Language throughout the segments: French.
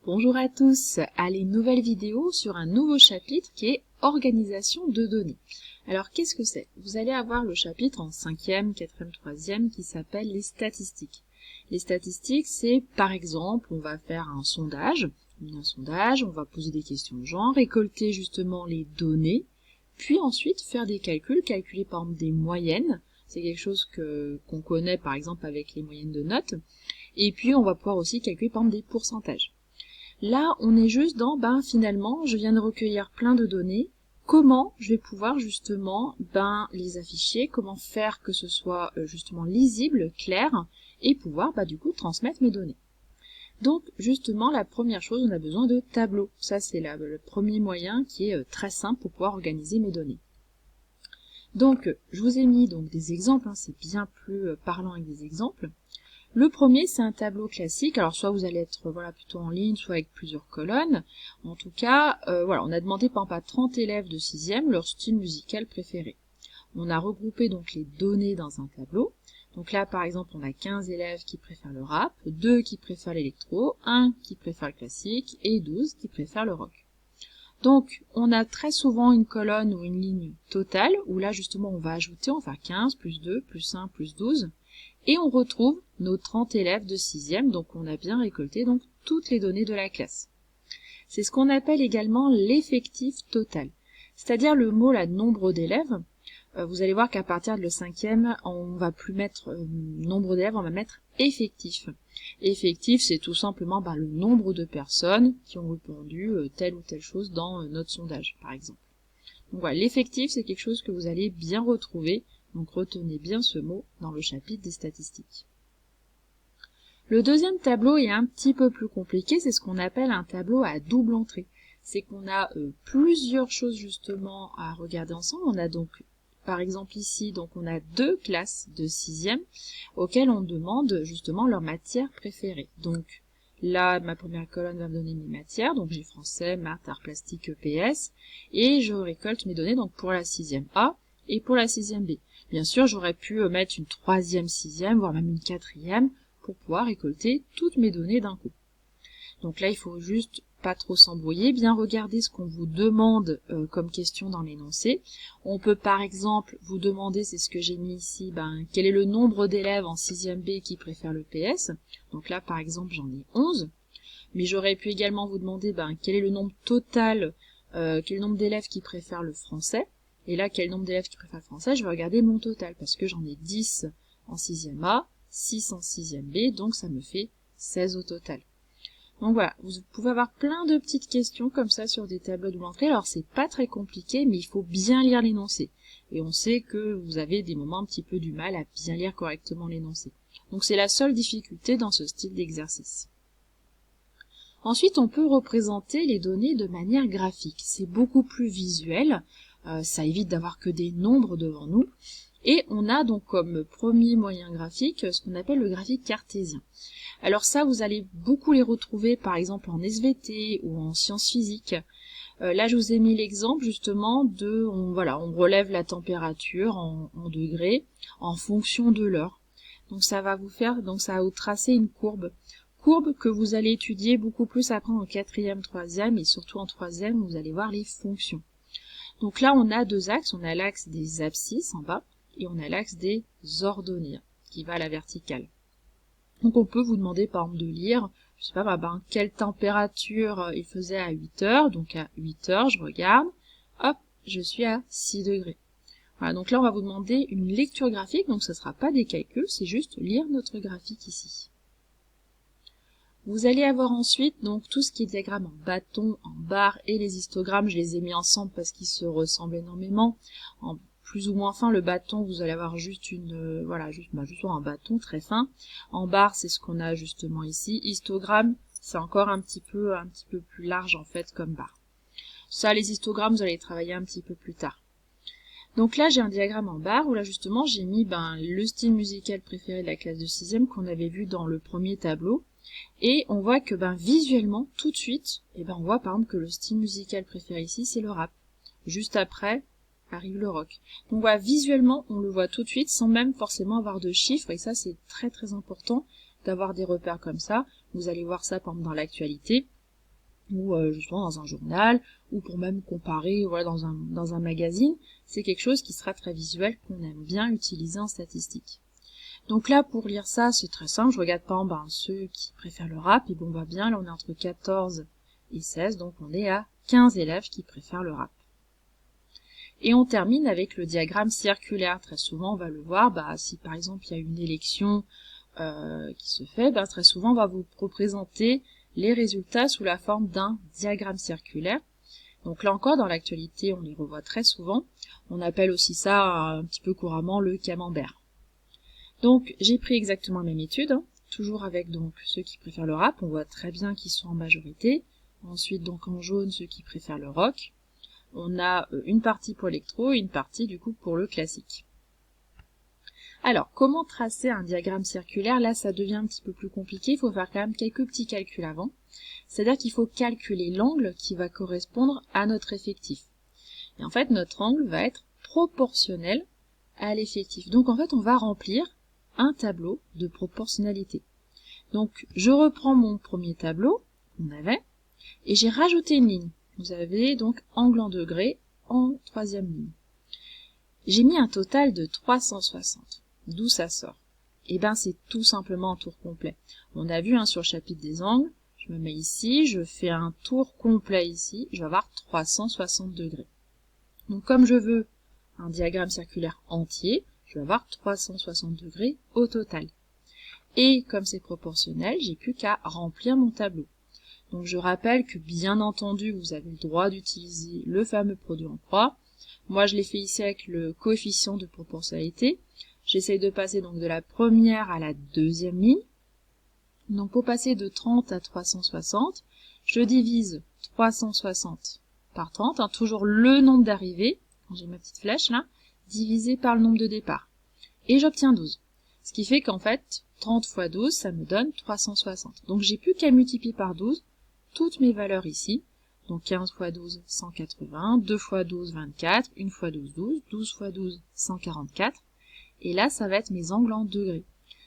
Bonjour à tous, allez, nouvelle vidéo sur un nouveau chapitre qui est organisation de données. Alors qu'est-ce que c'est? Vous allez avoir le chapitre en 5e, 4e, 3e qui s'appelle les statistiques. Les statistiques, c'est par exemple, on va faire un sondage, on va poser des questions de genre, récolter justement les données, puis ensuite faire des calculs, calculer par exemple des moyennes, c'est quelque chose qu'on connaît par exemple avec les moyennes de notes, et puis on va pouvoir aussi calculer par exemple des pourcentages. Là, on est juste dans, finalement, je viens de recueillir plein de données. Comment je vais pouvoir justement, les afficher, comment faire que ce soit justement lisible, clair, et pouvoir, du coup, transmettre mes données. Donc, justement, la première chose, on a besoin de tableaux. Ça, c'est le premier moyen qui est très simple pour pouvoir organiser mes données. Donc, je vous ai mis donc des exemples, c'est bien plus parlant avec des exemples. Le premier, c'est un tableau classique. Alors, soit vous allez être plutôt en ligne, soit avec plusieurs colonnes. En tout cas, on a demandé par exemple à 30 élèves de 6e leur style musical préféré. On a regroupé donc les données dans un tableau. Donc là, par exemple, on a 15 élèves qui préfèrent le rap, 2 qui préfèrent l'électro, 1 qui préfère le classique et 12 qui préfèrent le rock. Donc, on a très souvent une colonne ou une ligne totale, où là, justement, on va ajouter, on va faire 15, plus 2, plus 1, plus 12. Et on retrouve nos 30 élèves de 6e, donc on a bien récolté donc toutes les données de la classe. C'est ce qu'on appelle également l'effectif total, c'est-à-dire le mot nombre d'élèves. Vous allez voir qu'à partir de le 5e, on va plus mettre nombre d'élèves, on va mettre effectif. Effectif, c'est tout simplement le nombre de personnes qui ont répondu telle ou telle chose dans notre sondage, par exemple. Donc voilà, l'effectif, c'est quelque chose que vous allez bien retrouver. Donc retenez bien ce mot dans le chapitre des statistiques. Le deuxième tableau est un petit peu plus compliqué, c'est ce qu'on appelle un tableau à double entrée. C'est qu'on a plusieurs choses justement à regarder ensemble. On a donc, par exemple ici, donc on a 2 classes de 6e auxquelles on demande justement leur matière préférée. Donc là, ma première colonne va me donner mes matières, donc j'ai français, maths, arts plastiques, EPS, et je récolte mes données donc pour la 6e A et pour la 6e B. Bien sûr, j'aurais pu mettre une 3e, 6e, voire même une 4e, pour pouvoir récolter toutes mes données d'un coup. Donc là, il faut juste pas trop s'embrouiller, bien regarder ce qu'on vous demande comme question dans l'énoncé. On peut par exemple vous demander, c'est ce que j'ai mis ici, quel est le nombre d'élèves en 6e B qui préfèrent le PS. Donc là, par exemple, j'en ai 11. Mais j'aurais pu également vous demander quel est le nombre total, quel est le nombre d'élèves qui préfèrent le français. Et là, quel nombre d'élèves qui préfèrent le français, je vais regarder mon total, parce que j'en ai 10 en 6e A, 6 en 6e B, donc ça me fait 16 au total. Donc voilà, vous pouvez avoir plein de petites questions comme ça sur des tableaux de l'entrée. Alors c'est pas très compliqué, mais il faut bien lire l'énoncé. Et on sait que vous avez des moments un petit peu du mal à bien lire correctement l'énoncé. Donc c'est la seule difficulté dans ce style d'exercice. Ensuite, on peut représenter les données de manière graphique. C'est beaucoup plus visuel, ça évite d'avoir que des nombres devant nous. Et on a donc comme premier moyen graphique ce qu'on appelle le graphique cartésien. Alors ça, vous allez beaucoup les retrouver par exemple en SVT ou en sciences physiques. Là, je vous ai mis l'exemple justement de, on relève la température en degrés en fonction de l'heure. Donc ça va vous tracer une courbe que vous allez étudier beaucoup plus après en 4e, 3e et surtout en 3e, vous allez voir les fonctions. Donc là, on a 2 axes, on a l'axe des abscisses en bas et on a l'axe des ordonnées qui va à la verticale. Donc on peut vous demander par exemple de lire, je sais pas, quelle température il faisait à 8 heures, donc à 8 heures, je regarde, hop, je suis à 6 degrés. Voilà, donc là on va vous demander une lecture graphique, donc ce ne sera pas des calculs, c'est juste lire notre graphique ici. Vous allez avoir ensuite donc tout ce qui est diagramme en bâton, en barre et les histogrammes, je les ai mis ensemble parce qu'ils se ressemblent énormément. En plus ou moins fin, le bâton, vous allez avoir juste juste un bâton très fin. En barre, c'est ce qu'on a justement ici. Histogramme, c'est encore un petit peu plus large en fait comme barre. Ça, les histogrammes, vous allez travailler un petit peu plus tard. Donc là, j'ai un diagramme en barre où là justement j'ai mis le style musical préféré de la classe de 6e qu'on avait vu dans le premier tableau. Et on voit que visuellement, tout de suite, on voit par exemple que le style musical préféré ici, c'est le rap. Juste après, arrive le rock. Donc voilà, visuellement, on le voit tout de suite, sans même forcément avoir de chiffres, et ça c'est très très important d'avoir des repères comme ça. Vous allez voir ça par exemple dans l'actualité. ou justement dans un journal, ou pour même comparer voilà, dans un magazine. C'est quelque chose qui sera très visuel, qu'on aime bien utiliser en statistique. Donc là, pour lire ça, c'est très simple. Je regarde par exemple ceux qui préfèrent le rap, et bon, on va bien, là on est entre 14 et 16, donc on est à 15 élèves qui préfèrent le rap. Et on termine avec le diagramme circulaire. Très souvent, on va le voir, si par exemple il y a une élection qui se fait, très souvent on va vous représenter les résultats sous la forme d'un diagramme circulaire. Donc là encore, dans l'actualité, on les revoit très souvent. On appelle aussi ça un petit peu couramment le camembert. Donc j'ai pris exactement la même étude, toujours avec donc ceux qui préfèrent le rap, on voit très bien qu'ils sont en majorité. Ensuite donc en jaune ceux qui préfèrent le rock. On a une partie pour l'électro et une partie du coup pour le classique. Alors, comment tracer un diagramme circulaire? Là, ça devient un petit peu plus compliqué, il faut faire quand même quelques petits calculs avant. C'est-à-dire qu'il faut calculer l'angle qui va correspondre à notre effectif. Et en fait, notre angle va être proportionnel à l'effectif. Donc en fait, on va remplir un tableau de proportionnalité. Donc, je reprends mon premier tableau qu'on avait, et j'ai rajouté une ligne. Vous avez donc angle en degrés en troisième ligne. J'ai mis un total de 360. D'où ça sort? Eh bien, c'est tout simplement un tour complet. On a vu sur le chapitre des angles, je me mets ici, je fais un tour complet ici, je vais avoir 360 degrés. Donc comme je veux un diagramme circulaire entier, je vais avoir 360 degrés au total. Et comme c'est proportionnel, j'ai plus qu'à remplir mon tableau. Donc je rappelle que bien entendu, vous avez le droit d'utiliser le fameux produit en croix. Moi je l'ai fait ici avec le coefficient de proportionnalité. J'essaye de passer donc de la première à la deuxième ligne. Donc pour passer de 30 à 360, je divise 360 par 30, toujours le nombre d'arrivées, quand j'ai ma petite flèche là, divisé par le nombre de départ. Et j'obtiens 12. Ce qui fait qu'en fait, 30 fois 12, ça me donne 360. Donc j'ai plus qu'à multiplier par 12 toutes mes valeurs ici. Donc 15 fois 12, 180, 2 fois 12, 24, 1 fois 12, 12, 12 fois 12, 144. Et là, ça va être mes angles en degrés.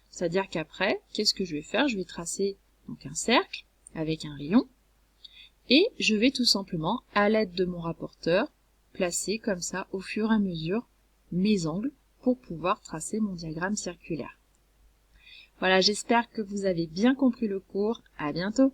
C'est-à-dire qu'après, qu'est-ce que je vais faire? Je vais tracer donc un cercle avec un rayon. Et je vais tout simplement, à l'aide de mon rapporteur, placer comme ça au fur et à mesure mes angles pour pouvoir tracer mon diagramme circulaire. Voilà, j'espère que vous avez bien compris le cours. À bientôt!